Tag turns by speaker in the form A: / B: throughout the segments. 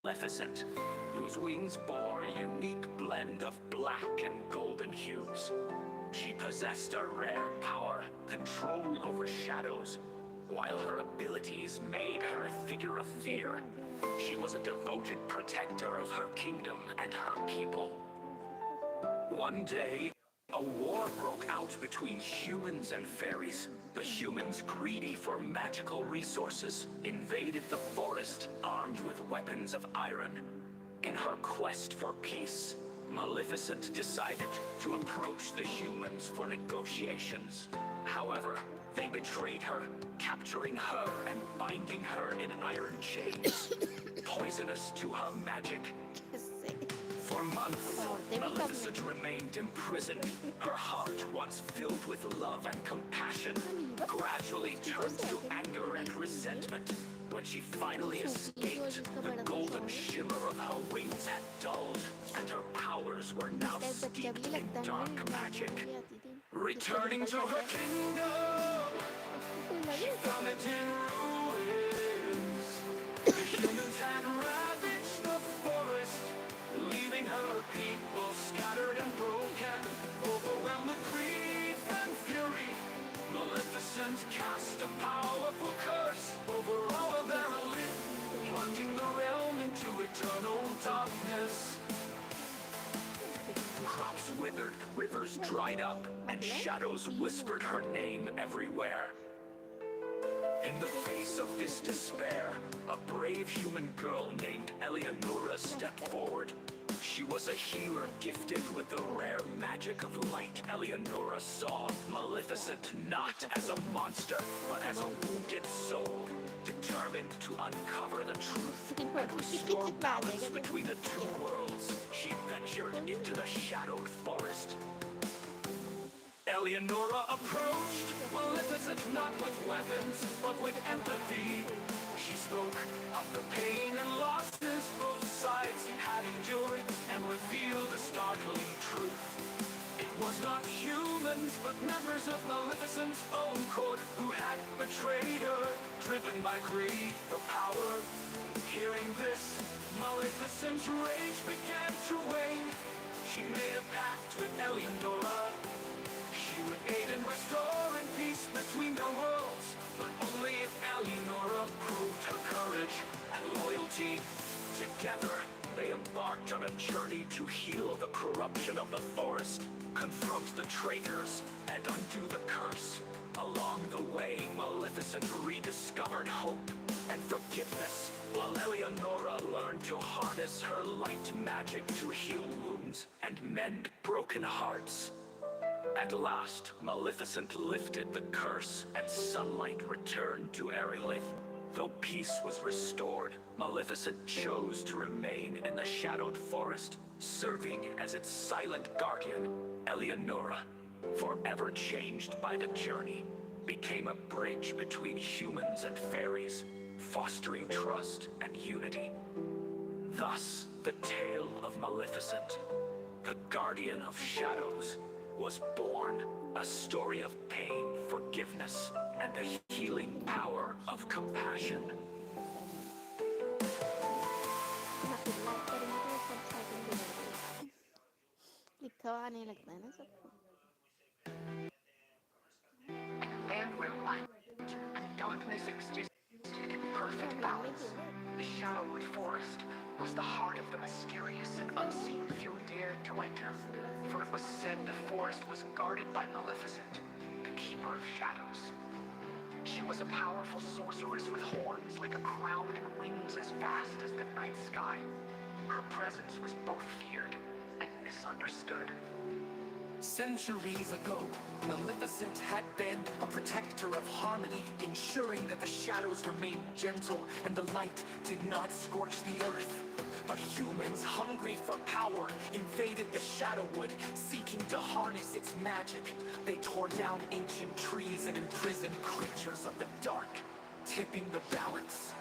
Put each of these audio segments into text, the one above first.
A: Maleficent, whose wings bore a unique blend of black and golden hues. She possessed a rare power, control over shadows, while her abilities made her a figure of fear. She was a devoted protector of her kingdom and her people. One day, a war broke out between humans and fairies. The humans, greedy for magical resources, invaded the forest armed with weapons of iron. In her quest for peace, Maleficent decided to approach the humans for negotiations. However, they betrayed her, capturing her and binding her in iron chains, poisonous to her magic. For months, Maleficent remained imprisoned. Her heart, once filled with love and compassion, gradually turned to anger and resentment. When she finally escaped, the golden shimmer of her wings had dulled, and her powers were now steeped in dark magic. Returning to her kingdom, she found it in ruins. The humans had ravaged the forest, leaving her people scattered and broken, overwhelmed with grief and fury. Maleficent cast a powerful curse over all of their life, plunging the realm into eternal darkness. Crops withered, rivers dried up, and shadows whispered her name everywhere. In the face of this despair, a brave human girl named Eleonora stepped forward. She was a healer gifted with the rare magic of light. Eleonora saw Maleficent not as a monster, but as a wounded soul, determined to uncover the truth and restore balance between the two worlds. She ventured into the shadowed forest. Eleonora approached Maleficent not with weapons, but with empathy. She spoke of the pain and losses both sides had endured and revealed a startling truth. It was not humans, but members of Maleficent's own court who had betrayed her, driven by greed for power. Hearing this, Maleficent's rage began to wane. She made a pact with Eleonora. She would aid in restoring peace between the worlds, but only if Eleonora proved her courage and loyalty. Together, they embarked on a journey to heal the corruption of the forest, confront the traitors, and undo the curse. Along the way, Maleficent rediscovered hope and forgiveness, while Eleonora learned to harness her light magic to heal wounds and mend broken hearts. At last, Maleficent lifted the curse, and sunlight returned to Erilith. Though peace was restored, Maleficent chose to remain in the shadowed forest, serving as its silent guardian. Eleonora, forever changed by the journey, became a bridge between humans and fairies, fostering trust and unity. Thus, the tale of Maleficent, the guardian of shadows, was born, a story of pain, forgiveness, and the healing power of compassion. And where light and darkness existed in perfect balance, the shadowwood forest was the heart of the mysterious and unseen few dared to enter, for it was said the forest was guarded by Maleficent, the keeper of shadows. She was a powerful sorceress with horns like a crown and wings as vast as the night sky. Her presence was both feared and misunderstood. Centuries ago, Maleficent had been a protector of harmony, ensuring that the shadows remained gentle and the light did not scorch the earth. But humans, hungry for power, invaded the Shadowwood, seeking to harness its magic. They tore down ancient trees and imprisoned creatures of the dark, tipping the balance.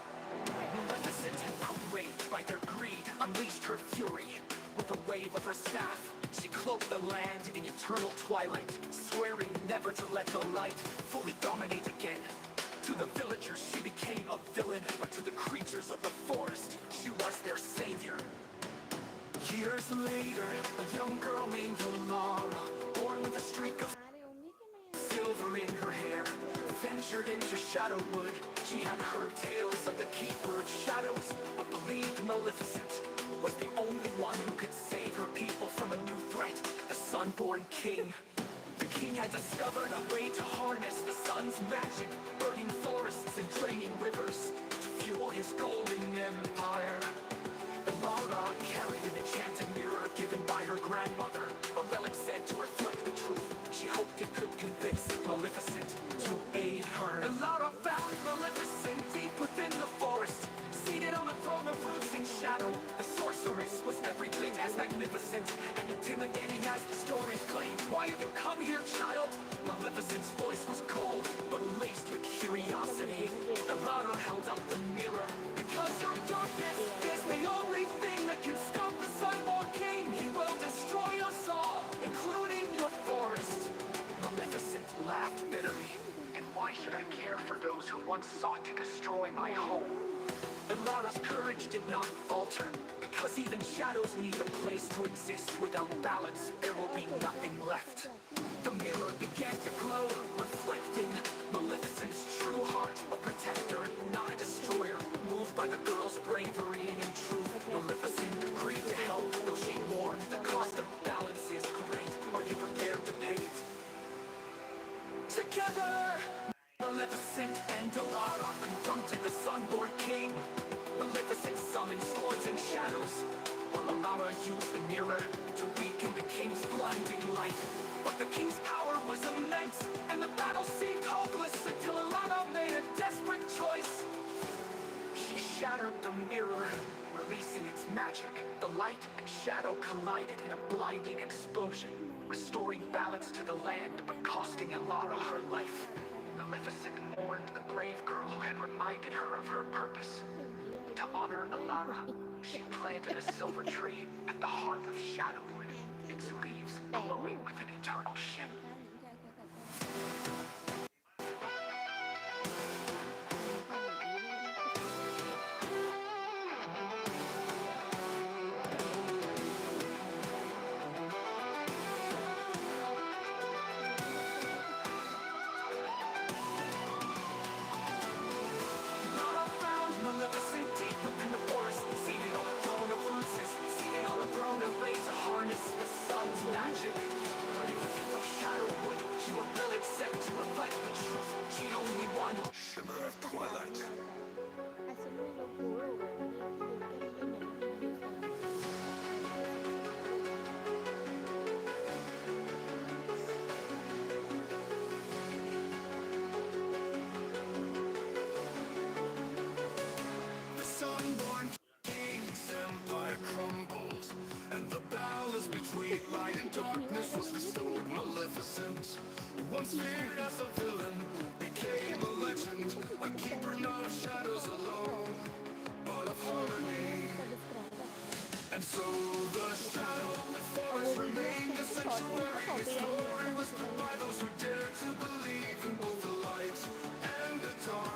A: Maleficent, outraged by their greed, unleashed her fury. With a wave of her staff, she cloaked the land in eternal twilight, swearing never to let the light fully dominate again. To the villagers, she became a villain, but to the creatures of the forest, she was their Years later, a young girl named Alara, born with a streak of silver in her hair, ventured into Shadowwood. She had heard tales of the Keeper of Shadows, but believed Maleficent was the only one who could save her people from a new threat, the Sunborn King. The king had discovered a way to harness the sun's magic, burning forests and draining rivers to fuel his golden empire. Alara carried an enchanted mirror given by her grandmother. A relic said to reflect the truth. She hoped it could convince Maleficent to aid her. Alara found Maleficent deep within the forest, seated on a throne of roots and shadow. The sorceress was every bit as magnificent and intimidating as the story claimed. Why have you come here, child? Maleficent's voice was cold, but laced with curiosity. Alara held up the mirror. Because your darkness is the only thing that can stop the Sunborn King. He will destroy us all, including your forest. Maleficent laughed bitterly. And why should I care for those who once sought to destroy my home? Alara's courage did not falter, because even shadows need a place to exist. Without balance, there will be nothing left. The mirror began to glow, reflecting Maleficent's true heart, a protector, not a destroyer. Moved by the girl's bravery and truth, Maleficent agreed to help, though she warned the cost of balance is great. Are you prepared to pay it? Together, Maleficent and Alara confronted the Sunborn King. Maleficent summoned swords and shadows, while Alara used the mirror to weaken the king's blinding light. But the king's power was immense, and the battle seemed hopeless until Alara made a desperate choice. She shattered the mirror, releasing its magic. The light and shadow collided in a blinding explosion, restoring balance to the land but costing Alara her life. Maleficent mourned the brave girl who had reminded her of her purpose. To honor Alara, she planted a silver tree at the heart of Shadowwood, its leaves glowing with an eternal shimmer. Maleficent deep within the forest, seated on a throne of roots, seated on a throne of ways to harness the sun's magic. But even though Shadowwood, she would will accept to reflect the truth. She only one shimmer of twilight. The Sunborn King's empire crumbles, and the balance between light and darkness was restored. Maleficent, once feared as a villain, became a legend, a keeper not of shadows alone, but of harmony. And so the shadow forest remained a sanctuary. Its glory was spread by those who dared to believe in both the light and the dark.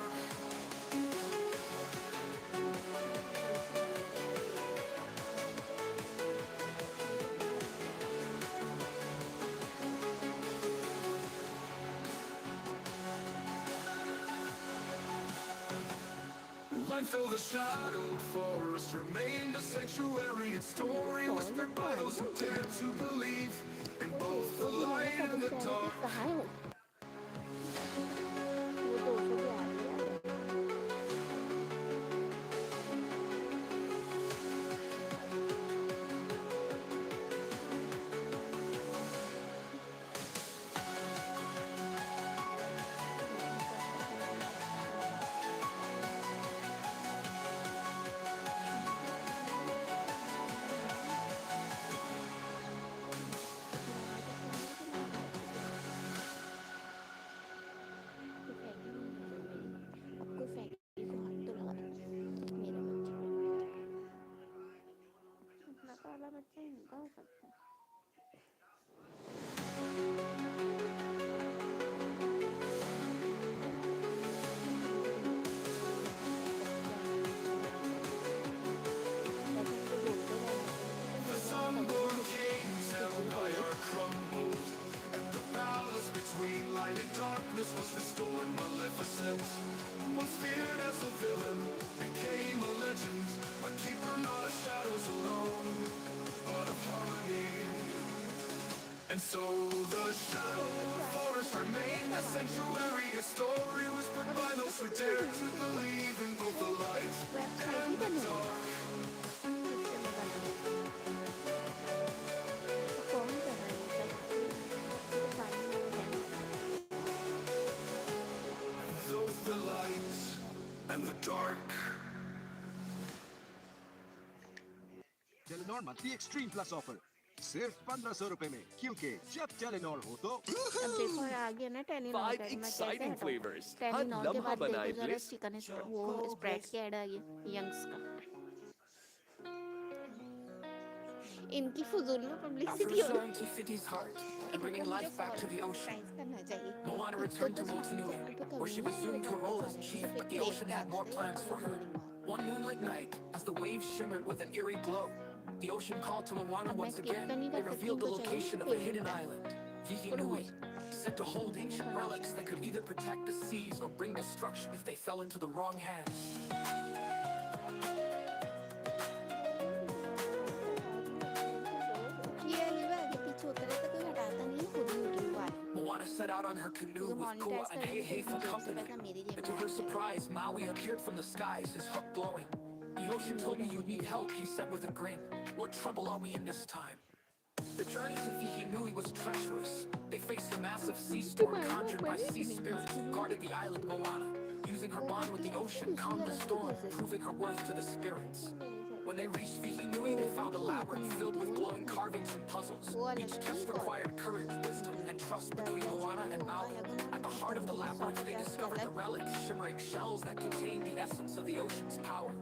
A: Until the shadowed forest remained a sanctuary. Its story whispered by those who dared to believe in both the light and the dark.
B: Telenor monthly extreme plus offer सिर्फ 1500 रुपए में, क्योंकि जब Telenor हो तो
C: अब देखो आ गया ना टेलीनॉर
D: Five
C: का, मैं कैसे
D: exciting
C: हटाऊं?
D: flavors.
C: टेलीनॉर के
D: लम्हा
C: बाद
D: बनाए
C: देखो जरा
D: bliss.
C: चिकन वो स्प्रेड के ऐड आ गया यंग्स का। इनकी फुजूल में
A: After
C: पब्लिसिटी हो
A: restoring Tiffany's heart and bringing life back to the ocean,
C: price करना चाहिए।
A: Moana
C: इसको
A: returned
C: तो
A: to Motunui,
C: चैनल पे
A: where she
C: कभी
A: resumed her role as chief, but the ocean had more plans for her. One moonlit night, as the waves shimmered with an eerie glow, the ocean called to Moana
C: अब मैं
A: once
C: skip
A: again.
C: तो नहीं
A: They
C: कर सकती,
A: revealed the
C: इनको चाहिए
A: location of a
C: film
A: hidden
C: का।
A: island, Vihinui, said to hold ancient relics that could either protect the seas or bring destruction if they fell into the wrong hands.
C: ये अली भी आगे पीछे होता रहता, कोई हटाता नहीं है, खुद ही उठी हुआ है।
A: Moana set out on her canoe
C: तो
A: with Kua
C: monetize
A: and
C: करने
A: Hei
C: के
A: for
C: लिए
A: company.
C: पैसा मेरी जेब
A: And to
C: में
A: her
C: है।
A: surprise, Maui appeared from the skies, his hook glowing. The ocean told me you need help, he said with a grin. What trouble are we in this time? The journey to Vihinui was treacherous. They faced a massive sea storm conjured by sea spirits who guarded the island Moana. Using her bond with the ocean, calmed the storm, proving her worth to the spirits. When they reached Vihinui, they found a labyrinth filled with glowing carvings and puzzles. Each test required courage, wisdom, and trust between Moana and Maui. At the heart of the labyrinth, they discovered the relics, shimmering shells that contained the essence of the ocean's power.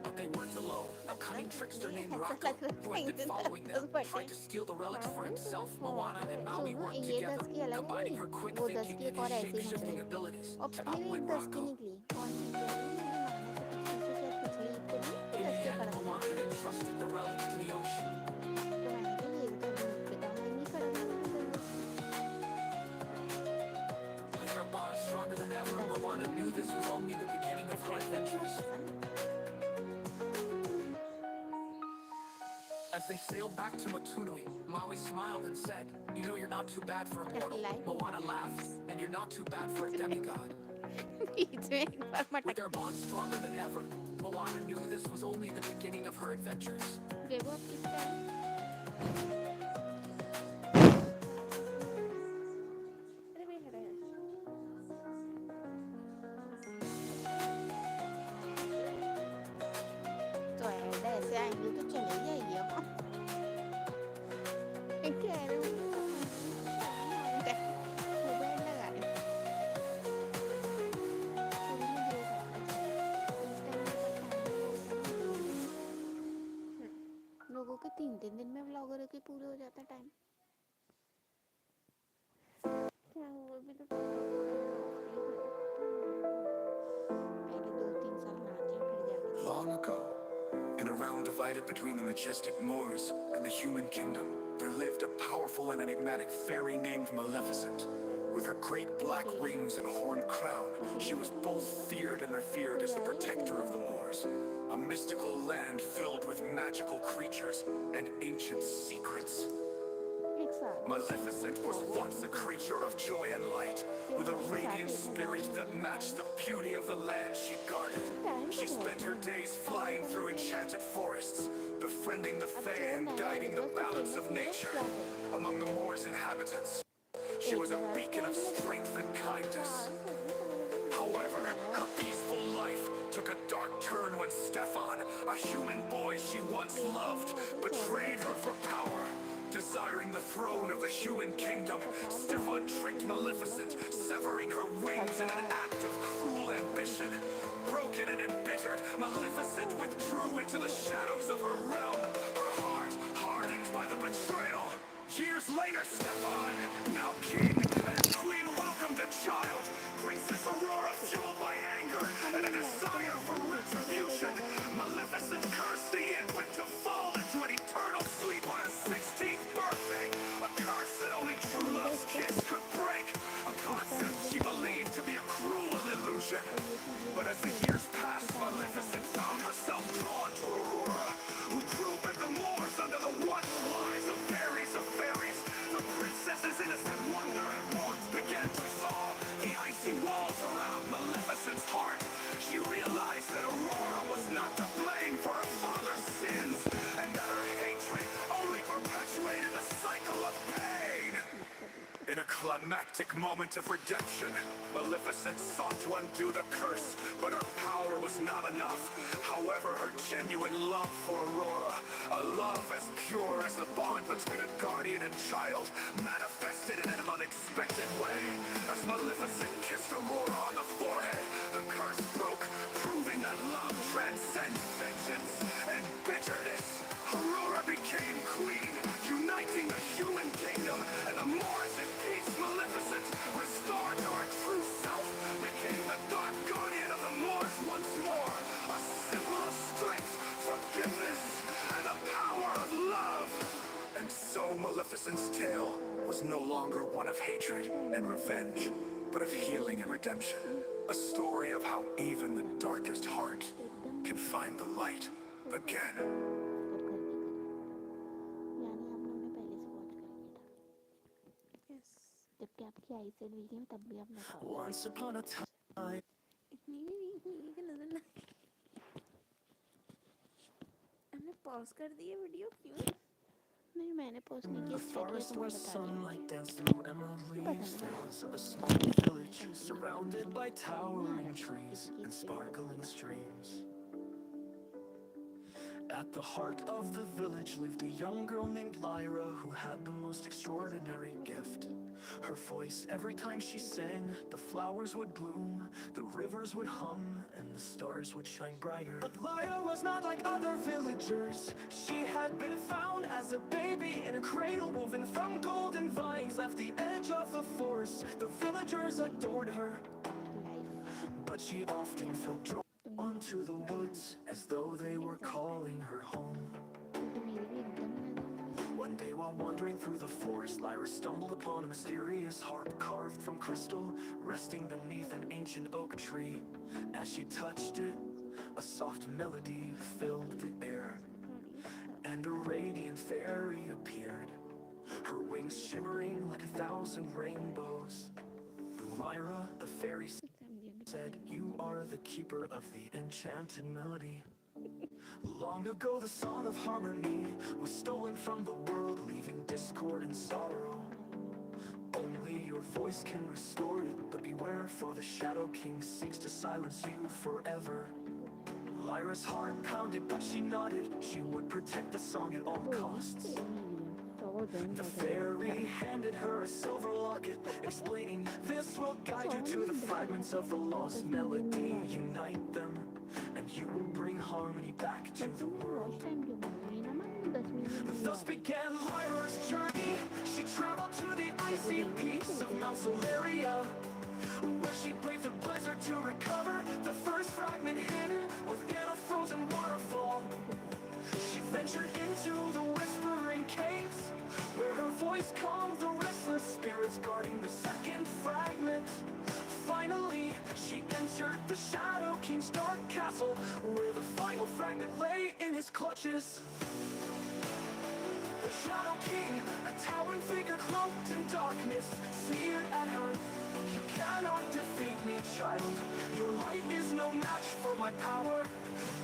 A: But they weren't alone. A cunning trickster named Rocco, who had been following them, tried to steal the relics for himself. Moana and Maui worked together, combining her quick thinking and his shape-shifting abilities
C: और
A: to
C: ये
A: outwit
C: 10 की
A: Rocco.
C: निकली कौन सी पिछली
A: In the
C: तो
A: end, Moana entrusted the relic to the ocean.
C: मैंने तो ये तो पिता मैं नहीं करूँगा।
A: With her bond stronger than ever, Moana knew this was only the beginning of her adventures. As they sailed back to Motunui, Maui smiled and said, "You know you're not too bad for a mortal." Moana laughed, "And you're not too bad for a demigod."
C: बीच में एक बार
A: With
C: मटक
A: their bond stronger than ever, Moana knew this was only the beginning of her adventures.
C: देखो अब किसका है? अरे भाई हटा यार। तो ऐड ऐसे आएंगे तो चले जाएगी अब। क्या है मोबाइल लगा रहे लोगों के 3-3 दिन में व्लॉगर के पूरे हो जाता टाइम। क्या हुआ भी तो पहले 2-3 साल नाचे फिर जाके
A: Long ago, in a realm divided between the majestic Moors and the human kingdom, there lived a powerful and enigmatic fairy named Maleficent. With her great black wings and horned crown, she was both feared and revered as the protector of the Moors. A mystical land filled with magical creatures and ancient secrets.
C: एक साल
A: Maleficent was once a creature of joy and light, with a radiant spirit that matched the beauty of the land she guarded. She spent her days flying through enchanted forests, befriending the Fae and guiding the balance of nature. Among the Moors' inhabitants, she was a beacon of strength and kindness. However, her peaceful life took a dark turn when Stefan, a human boy she once loved, betrayed her for power. Desiring the throne of the human kingdom, Stefan tricked Maleficent, severing her wings in an act of cruel ambition. Broken and embittered, Maleficent withdrew into the shadows of her realm, her heart hardened by the betrayal. Years later, Stefan, now king, and queen welcomed a child, Princess Aurora, fueled by anger and a desire for retribution. Maleficent cursed the infant to fall into an eternal sleep on his 16th birthday, a curse that only true love's kiss could break, a concept she believed to be a cruel illusion. But as the years passed, Maleficent found herself drawn to Aurora, who grew with the Moors under the once lies of fairies of fairies. The princess's innocent wonder and warmth began to thaw the icy walls around Maleficent's heart. She realized climactic moment of redemption. Maleficent sought to undo the curse, but her power was not enough. However, her genuine love for Aurora, a love as pure as the bond between a guardian and child, manifested in an unexpected way. As Maleficent kissed Aurora on the forehead, the curse broke, proving that love transcends vengeance and bitterness. Aurora became queen, uniting the human kingdom, and the Moors and peace Maleficent, restored to her true self, became the dark guardian of the Moors once more, a symbol of strength, forgiveness, and the power of love. And so Maleficent's tale was no longer one of hatred and revenge, but of healing and redemption. A story of how even the darkest heart can find the light again.
C: जबकि आपकी I said week है तब भी आपने call
A: Once upon a time.
C: इतनी भी week नहीं है कि नजर ना हमने पॉज कर दिया वीडियो क्यों नहीं मैंने पॉज नहीं किया
A: The forest where
C: बता
A: sunlight danced through emerald leaves. There was a small village surrounded by towering trees and sparkling streams. At the heart of the village lived a young girl named Lyra who had the most extraordinary gift. Her voice, every time she sang, the flowers would bloom, the rivers would hum, and the stars would shine brighter. But Lyra was not like other villagers. She had been found as a baby in a cradle woven from golden vines. Left the edge of the forest, the villagers adored her, but she often felt drawn to the woods as though they were calling her home. One day while wandering through the forest, Lyra stumbled upon a mysterious harp carved from crystal, resting beneath an ancient oak tree. As she touched it, a soft melody filled the air, and a radiant fairy appeared, her wings shimmering like 1,000 rainbows. Lyra, the fairy said, "You are the keeper of the enchanted melody." Long ago the song of harmony was stolen from the world, leaving discord and sorrow. Only your voice can restore it, but beware, for the Shadow King seeks to silence you forever. Lyra's heart pounded, but she nodded. She would protect the song at all costs. The fairy handed her a silver locket, explaining, "This will guide you to the fragments of the lost melody. Unite them, and you will bring harmony back to the world." Thus began Lyra's journey. She traveled to the icy peaks of Mount Soleria, where she braved the blizzard to recover the first fragment hidden within a frozen waterfall. She ventured into the whispering caves, where her voice calmed the restless spirits guarding the second fragment. Finally, she entered the Shadow King's dark castle, where the final fragment lay in his clutches. The Shadow King, a towering figure cloaked in darkness, sneered at her. "You cannot defeat me, child. Your light is no match for my power."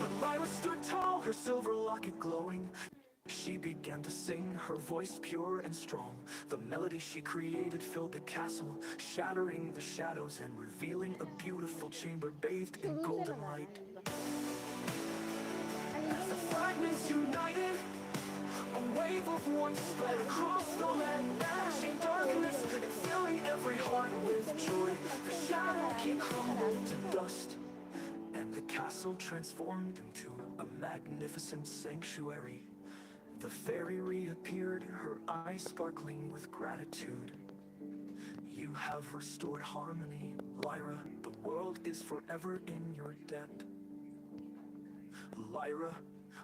A: But Lyra stood tall, her silver locket glowing. She began to sing, her voice pure and strong. The melody she created filled the castle, shattering the shadows and revealing a beautiful chamber bathed in golden light. As the fragments united, a wave of warmth spread across the land, banishing darkness and filling every heart with joy. The Shadow King crumbled to dust, and the castle transformed into a magnificent sanctuary. The fairy reappeared, her eyes sparkling with gratitude. "You have restored harmony, Lyra. The world is forever in your debt." Lyra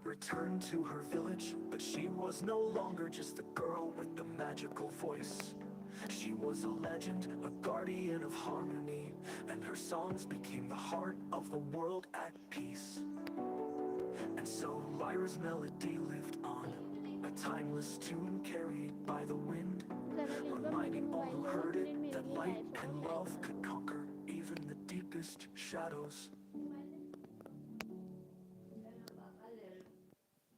A: returned to her village, but she was no longer just a girl with the magical voice. She was a legend, a guardian of harmony, and her songs became the heart of the world at peace. And so Lyra's melody lived on, a timeless tune carried by the wind, reminding all who heard it that light and love could conquer even the deepest shadows.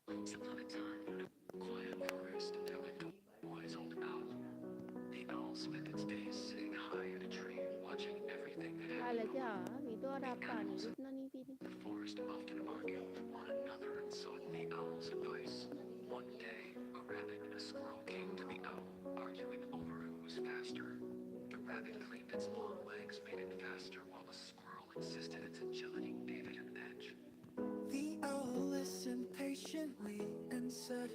D: Once upon a time, in a quiet forest, there lived a wise old owl. The owl spent its days sitting
C: और आप पानी भी इतना नहीं P रही।
D: The forest often argued with one another and sought the owl's advice. One day, a rabbit and a squirrel came to the owl, arguing over who was faster. The rabbit claimed its long legs made it faster, while the squirrel insisted its agility gave it an edge.
A: The owl listened patiently and said,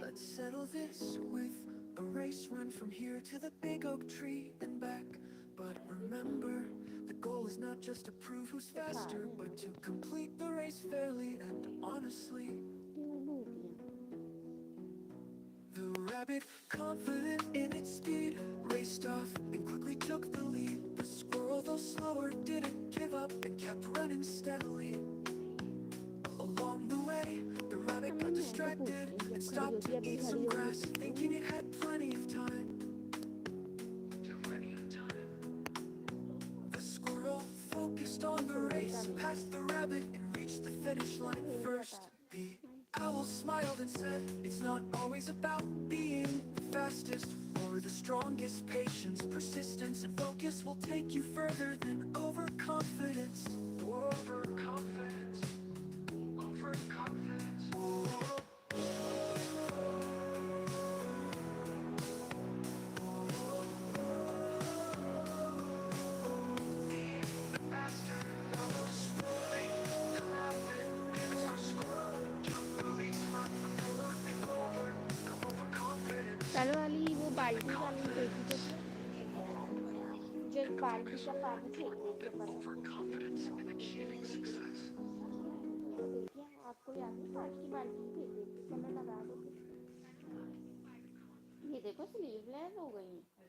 A: "Let's settle this with a race run from here to the big oak tree and back. But remember, the goal is not just to prove who's faster, but to complete the race fairly and honestly."
C: क्यों भूखी है?
A: The rabbit, confident in its speed, raced off and quickly took the lead. The squirrel, though slower, didn't give up and kept running steadily. Along the way, the rabbit got distracted and stopped to eat some grass, thinking it had plenty of time. The squirrel focused on the race, passed the rabbit and reached the finish line first. The owl smiled and said, "It's not always about being the fastest or the strongest. Patience, persistence, and focus will take you further than overconfidence." Overconfidence. Overconfidence. Faster, almost swirling, the rabbit and the squirrel jumped the leaves from looking over the overconfidence.
C: कल वाली वो बाल्टी वाली देखी थी, जो बाल्टी का पानी फेंक देती है पर
D: Overconfidence in achieving success.
C: देखिए आपको याद है कांच की बाल्टी फेंक देती है, कलर लगा दो कुछ। ये देखो स्लीवलेस हो गई है।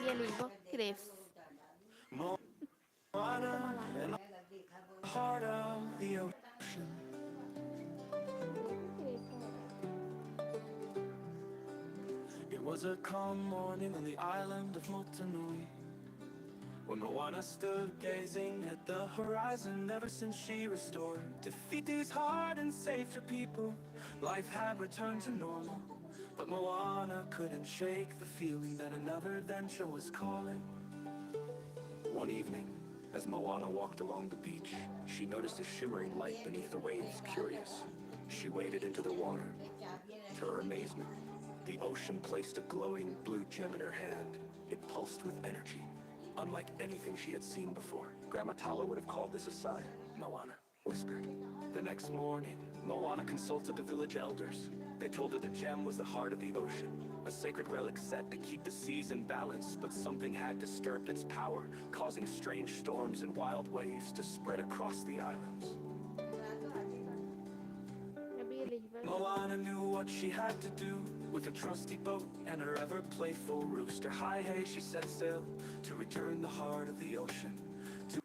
C: ये लीवर क्रेप्स
A: Moana in the heart of the ocean. It was a calm morning on the island of Motunui, when Moana stood gazing at the horizon. Ever since she restored Te hard and safe to people, life had returned to normal. But Moana couldn't shake the feeling that another adventure was calling. One evening, as Moana walked along the beach, she noticed a shimmering light beneath the waves. Curious, she waded into the water. To her amazement, the ocean placed a glowing blue gem in her hand. It pulsed with energy, unlike anything she had seen before. Grandma Tala would have called this a sign, Moana whispered. The next morning, Moana consulted the village elders. They told her the gem was the heart of the ocean, a sacred relic set to keep the seas in balance, but something had disturbed its power, causing strange storms and wild waves to spread across the islands.
C: अभी ये liver
A: Moana knew what she had to do. With a trusty boat and her ever-playful rooster, hi hey, she set sail to return the heart of the ocean to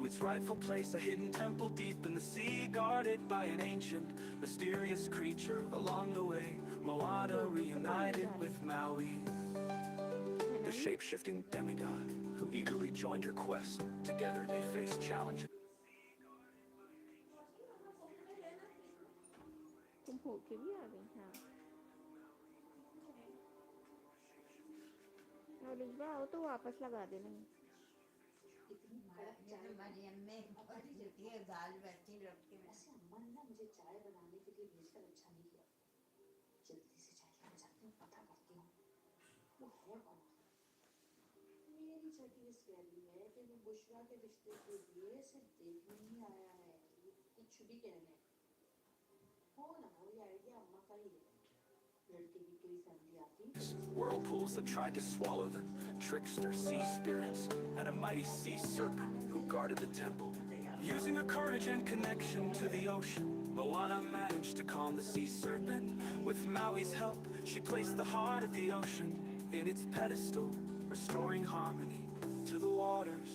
A: its rightful place, a hidden temple deep in the sea, guarded by an ancient, mysterious creature. Along the way, Moana reunited with Maui, the shape-shifting demigod who eagerly joined her quest. Together they faced challenges.
C: तुम होके भी आ गई। हाँ और इस बार आओ तो वापस लगा देना।
E: ऐसे अम्मा ने ना मुझे चाय बनाने के लिए भेजकर अच्छा नहीं किया। जल्दी से चाय लेकर जाती हूँ, पता करती हूँ वो है कौन। मेरी छठी इस वैली है कि वो बुशरा के रिश्ते के लिए सिर्फ देखने ही आया है, कुछ भी कहने हो ना हो। ये आइडिया अम्मा का ही है। लड़के की कोई फैमिली आती
A: Whirlpools that tried to swallow them, trickster sea spirits, and a mighty sea serpent who guarded the temple. Using her courage and connection to the ocean, Moana managed to calm the sea serpent. With Maui's help, she placed the heart of the ocean in its pedestal, restoring harmony to the waters.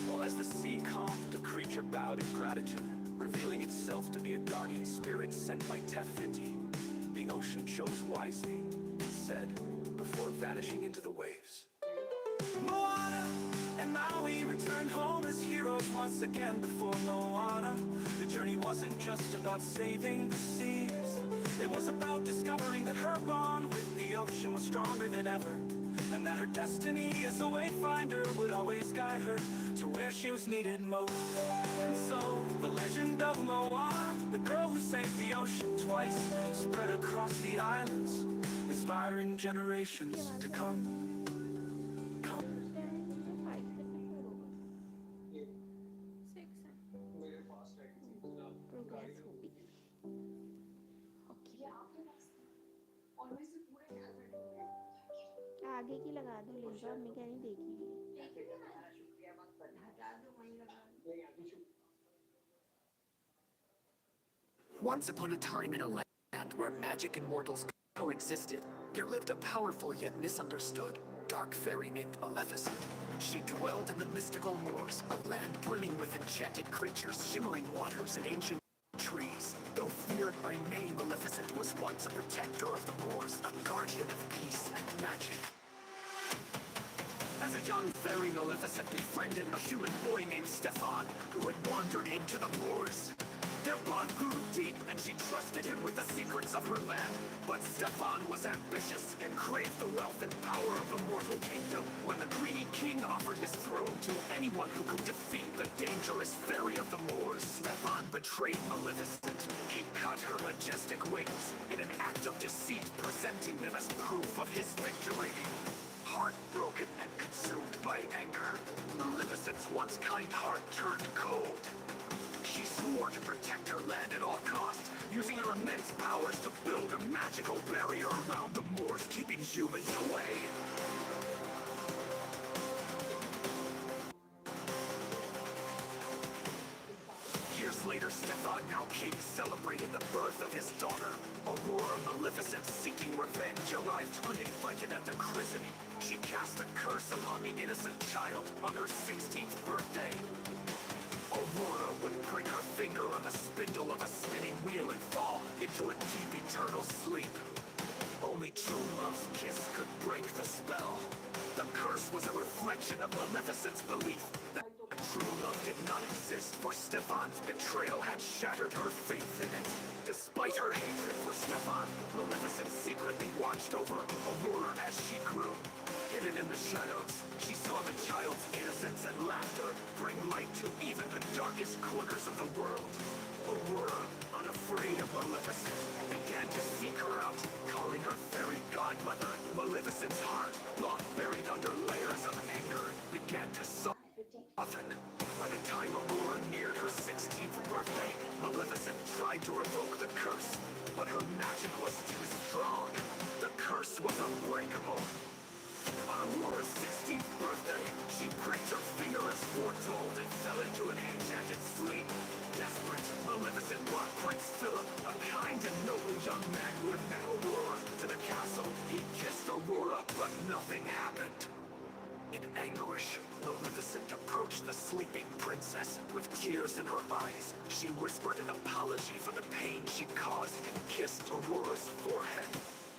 A: Well, as the sea calmed, the creature bowed in gratitude, revealing itself to be a guardian spirit sent by Tefiti. The ocean chose wisely, it said, before vanishing into the waves. Moana and Maui returned home as heroes once again before Moana. The journey wasn't just about saving the seas. It was about discovering that her bond with the ocean was stronger than ever, and that her destiny as a wayfinder would always guide her to where she was needed most. And so, the legend of Moana, the girl who saved the ocean twice, spread across the islands, inspiring generations to come.
C: Progress होगी।
E: ये आपके पास था और मैं इसे पूरे घर में ढूंढ रही हूँ।
C: आगे की लगा दो लिंका, हमने क्या नहीं देखी हुई है।
E: देखिए तुम्हारा शुक्रिया मत करना, हटा दो वहीं लगा दो।
D: Once upon a time in a land where magic and mortals coexisted, there lived a powerful yet misunderstood dark fairy named Maleficent. She dwelled in the mystical moors, a land brimming with enchanted creatures, shimmering waters, and ancient trees. Though feared by many, Maleficent was once a protector of the moors, a guardian of peace and magic. As a young fairy, Maleficent befriended a human boy named Stefan, who had wandered into the moors. Their bond grew deep, and she trusted him with the secrets of her land. But Stefan was ambitious and craved the wealth and power of the mortal kingdom. When the greedy king offered his throne to anyone who could defeat the dangerous fairy of the moors, Stefan betrayed Maleficent. He cut her majestic wings in an act of deceit, presenting them as proof of his victory. Heartbroken and consumed by anger, Maleficent's once kind heart turned cold. She swore to protect her land at all costs, using her immense powers to build a magical barrier around the moors, keeping humans away. Years later, Stefan, now king, celebrated the birth of his daughter. Aurora Maleficent, seeking revenge, arrived uninvited at the christening. She cast a curse upon the innocent child on her 16th birthday. Aurora would prick her finger on the spindle of a spinning wheel and fall into a deep eternal sleep. Only true love's kiss could break the spell. The curse was a reflection of Maleficent's belief that true love did not exist, for Stefan's betrayal had shattered her faith in it. Despite her hatred for Stefan, Maleficent secretly watched over Aurora as she grew. Hidden in the shadows, she saw the child's innocence and laughter bring light to even the darkest corners of the world. Aurora, unafraid of Maleficent, began to seek her out, calling her fairy godmother. Maleficent's heart, long buried under layers of anger, began to soften. By the time Aurora neared her 16th birthday, Maleficent tried to revoke the curse, but her magic was too strong. The curse was unbreakable. On Aurora's 16th birthday, she pricked her finger as foretold and fell into an enchanted sleep. Desperate, Maleficent brought Prince Philip, a kind and noble young man who had met Aurora, to the castle. He kissed Aurora, but nothing happened. In anguish, Maleficent approached the sleeping princess. With tears in her eyes, she whispered an apology for the pain she caused and kissed Aurora's forehead.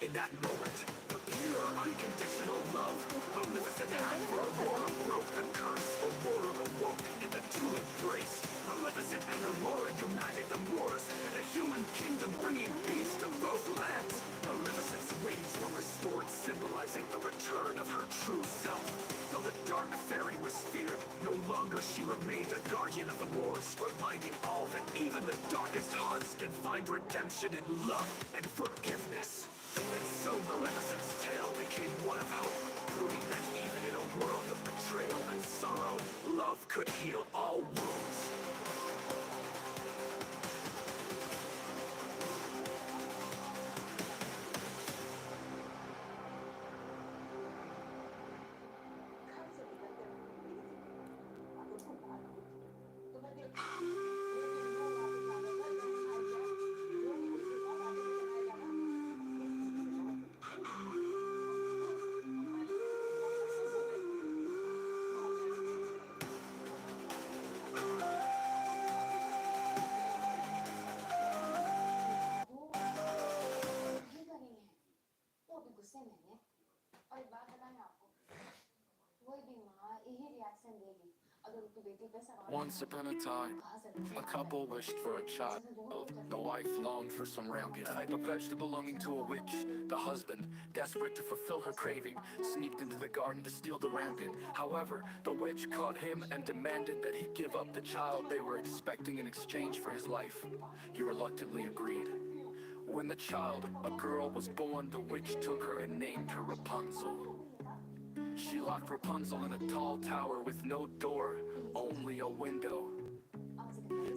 D: In that moment, the pure, unconditional love Maleficent had for Aurora broke the curse. Aurora awoke in the two embrace. Maleficent and Aurora united the moors and a human kingdom, bringing peace to both lands. Maleficent's wings were restored, symbolizing the return of her true self. Though the dark fairy was feared, no longer she remained a guardian of the moors, reminding all that even the darkest hearts can find redemption in love and forgiveness. And so Maleficent's tale became one of hope, proving that even in a world of betrayal and sorrow, love could heal all wounds.
E: घर से निकलते हुए अगर तुम बात हो तो मैं देखूंगी लेकिन वो वापस आने का जब आ जाए वो मुझसे बहुत आगे निकल आएगा ना
D: Once upon a time, a couple wished for a child. The wife longed for some rampant type of vegetable belonging to a witch. The husband, desperate to fulfill her craving, sneaked into the garden to steal the rampant. However, the witch caught him and demanded that he give up the child they were expecting in exchange for his life. He reluctantly agreed. When the child, a girl, was born, the witch took her and named her Rapunzel. She locked Rapunzel in a tall tower with no door, only a window.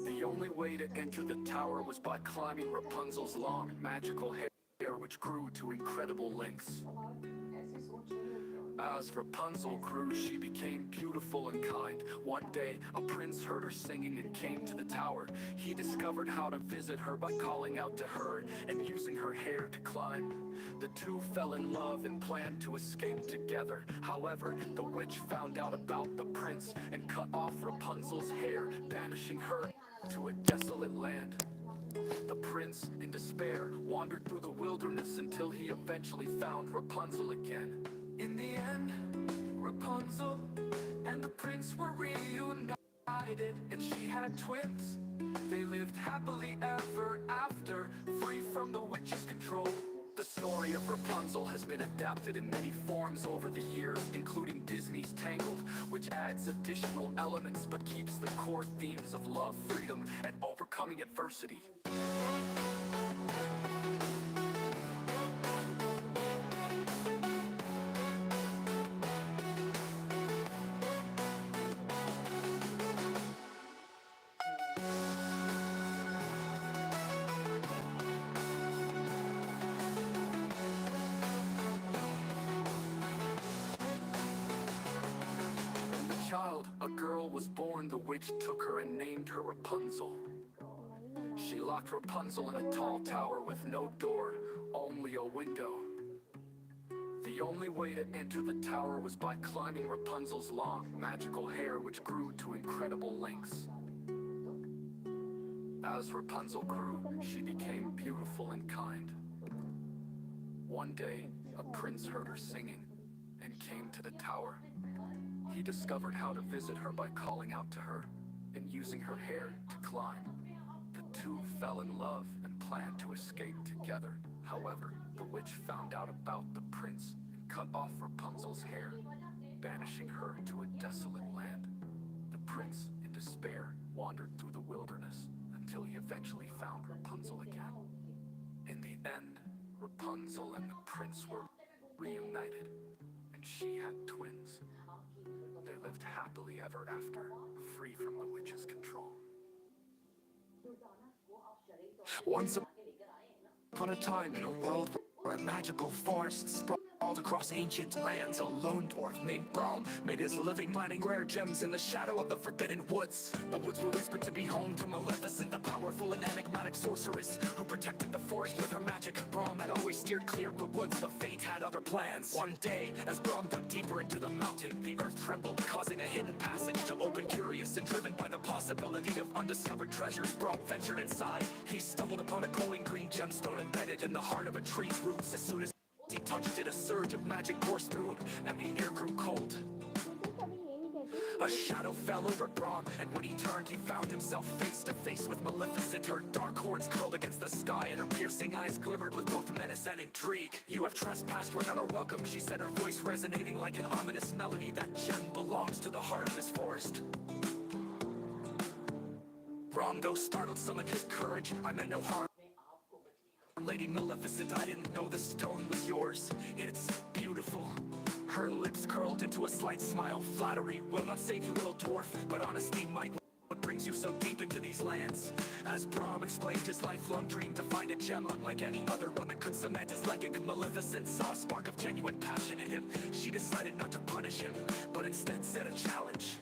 D: The only way to enter the tower was by climbing Rapunzel's long, magical hair, which grew to incredible lengths. As Rapunzel grew, she became beautiful and kind. One day, a prince heard her singing and came to the tower. He discovered how to visit her by calling out to her and using her hair to climb. The two fell in love and planned to escape together. However, the witch found out about the prince and cut off Rapunzel's hair, banishing her to a desolate land. The prince, in despair, wandered through the wilderness until he eventually found Rapunzel again. In the end, Rapunzel and the prince were reunited, and she had twins. They lived happily ever after, free from the witch's control. The story of Rapunzel has been adapted in many forms over the years, including Disney's Tangled, which adds additional elements but keeps the core themes of love, freedom, and overcoming adversity. Child, a girl, was born, the witch took her and named her Rapunzel. She locked Rapunzel in a tall tower with no door, only a window. The only way to enter the tower was by climbing Rapunzel's long, magical hair, which grew to incredible lengths. As Rapunzel grew, she became beautiful and kind. One day, a prince heard her singing and came to the tower. He discovered how to visit her by calling out to her and using her hair to climb. The two fell in love and planned to escape together. However, the witch found out about the prince and cut off Rapunzel's hair, banishing her to a desolate land. The prince, in despair, wandered through the wilderness until he eventually found Rapunzel again. In the end, Rapunzel and the prince were reunited, and she had twins. They lived happily ever after, free from the witch's control. Once upon a time in a world where magical forests sprawled across ancient lands, a lone dwarf named Braum made his living mining rare gems in the shadow of the forbidden woods. The woods were whispered to be home to Maleficent, the powerful and enigmatic sorceress who protected the forest with her magic. Braum had always steered clear of the woods, but fate had other plans. One day, as Braum dug deeper into the mountain, the earth trembled, causing a hidden passage to open. Curious and driven by the possibility of undiscovered treasures, Braum ventured inside. He stumbled upon a glowing green gemstone embedded in the heart of a tree's roots. As soon as he touched it, a surge of magic coursed through him, and the air grew cold. A shadow fell over Braum, and when he turned, he found himself face to face with Maleficent. Her dark horns curled against the sky, and her piercing eyes glimmered with both menace and intrigue. "You have trespassed without a welcome," she said, her voice resonating like an ominous melody. "That gem belongs to the heart of this forest." Braum, though startled, summoned his courage. "I meant no harm, Lady Maleficent. I didn't know the stone was yours. It's beautiful." Her lips curled into a slight smile. "Flattery will not save you, little dwarf, but honesty might. What brings you so deep into these lands?" As Braum explained his lifelong dream to find a gem unlike any other one that could cement his legacy, Maleficent saw a spark of genuine passion in him. She decided not to punish him, but instead set a challenge.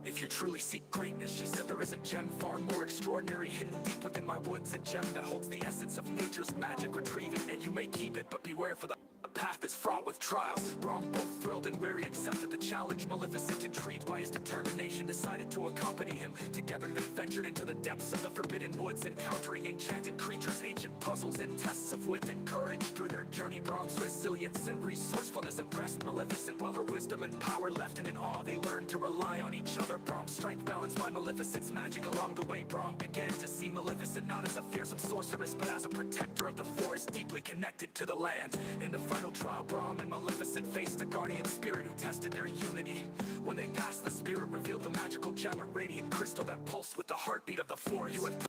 D: "If you truly seek greatness," she said, "there is a gem far more extraordinary hidden deep within my woods. A gem that holds the essence of nature's magic. Retrieve it and you may keep it, but beware, for the path is fraught with trials." Braum, both thrilled and wary, accepted the challenge. Maleficent, intrigued by his determination, decided to accompany him. Together they ventured
A: ventured into the depths of the forbidden woods, encountering enchanted creatures, ancient puzzles, and tests of wit and courage. Through their journey, Brom's resilience and resourcefulness impressed Maleficent, while her wisdom and power left, and in awe they learned to rely on each other. Brom's strength balanced by Maleficent's magic. Along the way, Brom began to see Maleficent not as a fearsome sorceress, but as a protector of the forest, deeply connected to the land. In the final trial, Brom and Maleficent faced a guardian spirit who tested their unity. When they passed, the spirit revealed the magical gem, a radiant crystal that pulsed with the heartbeat of the forest. "You have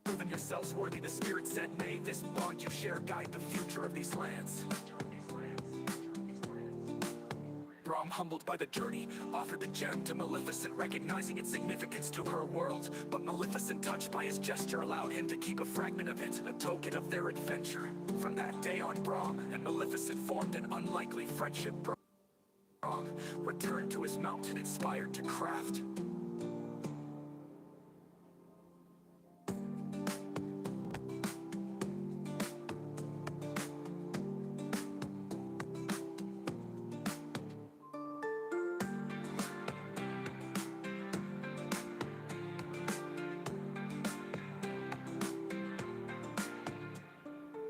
A: proven yourselves worthy," the spirit said. "May this bond you share guide the future of these lands." Brom, humbled by the journey, offered the gem to Maleficent, recognizing its significance to her world. But Maleficent, touched by his gesture, allowed him to keep a fragment of it, a token of their adventure. From that day on, Brom and Maleficent formed an unlikely friendship. Brom returned to his mountain, inspired to craft.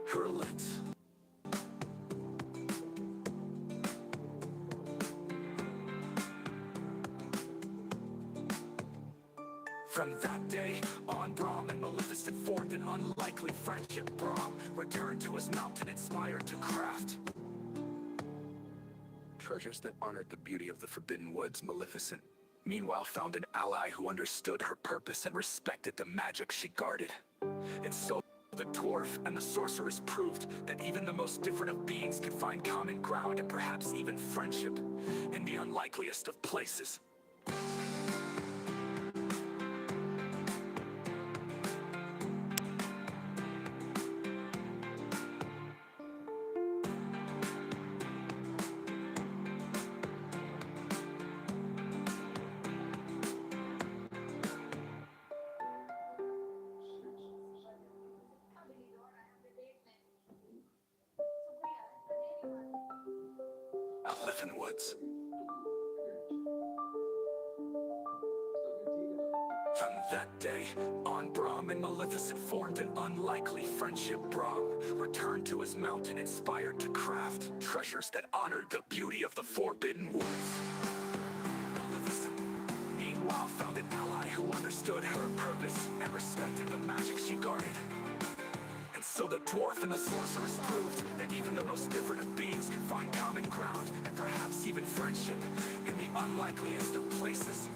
A: Hurlet. From that day on, Brom and Maleficent formed an unlikely friendship. Brom returned to his mountain, inspired to craft treasures that honored the beauty of the Forbidden Woods. Maleficent, meanwhile, found an ally who understood her purpose and respected the magic she guarded. And so the dwarf and the sorceress proved that even the most different of beings could find common ground, and perhaps even friendship, in the unlikeliest of places. Elfin Woods. From that day on, Brom and Maleficent formed an unlikely friendship. Brom returned to his mountain, inspired to craft treasures that honored the beauty of the Forbidden Woods. Maleficent, meanwhile, found an ally who understood her purpose and respected the magic she guarded. And so the dwarf and the sorceress proved that even the most different of beings can find common ground, and perhaps even friendship, in the unlikeliest of places.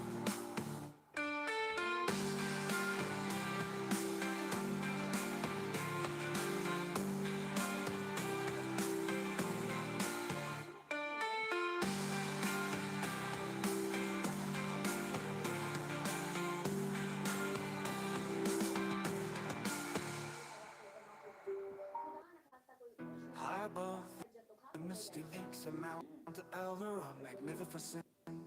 F: High above the misty peaks of Mount Elder, a magnificent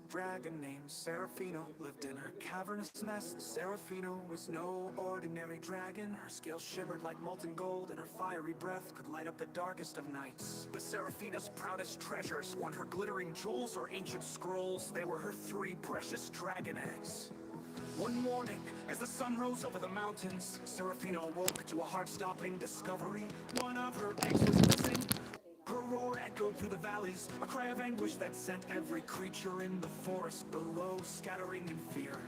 F: dragon named Seraphina lived in her cavernous nest. Seraphina was no ordinary dragon. Her scales shimmered like molten gold, and her fiery breath could light up the darkest of nights. But Seraphina's proudest treasures weren't her glittering jewels or ancient scrolls. They were her 3 precious dragon eggs. One morning, as the sun rose over the mountains, Seraphina awoke to a heart-stopping discovery. One of her eggs was missing. Her roar echoed through the valleys, a cry of anguish that sent every creature in the forest below scattering in fear.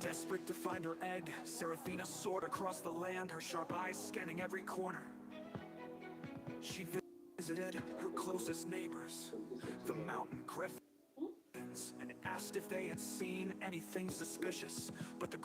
F: Desperate to find her egg, Seraphina soared across the land, her sharp eyes scanning every corner. She visited her closest neighbors, the mountain griffins, and asked if they had seen anything suspicious. But the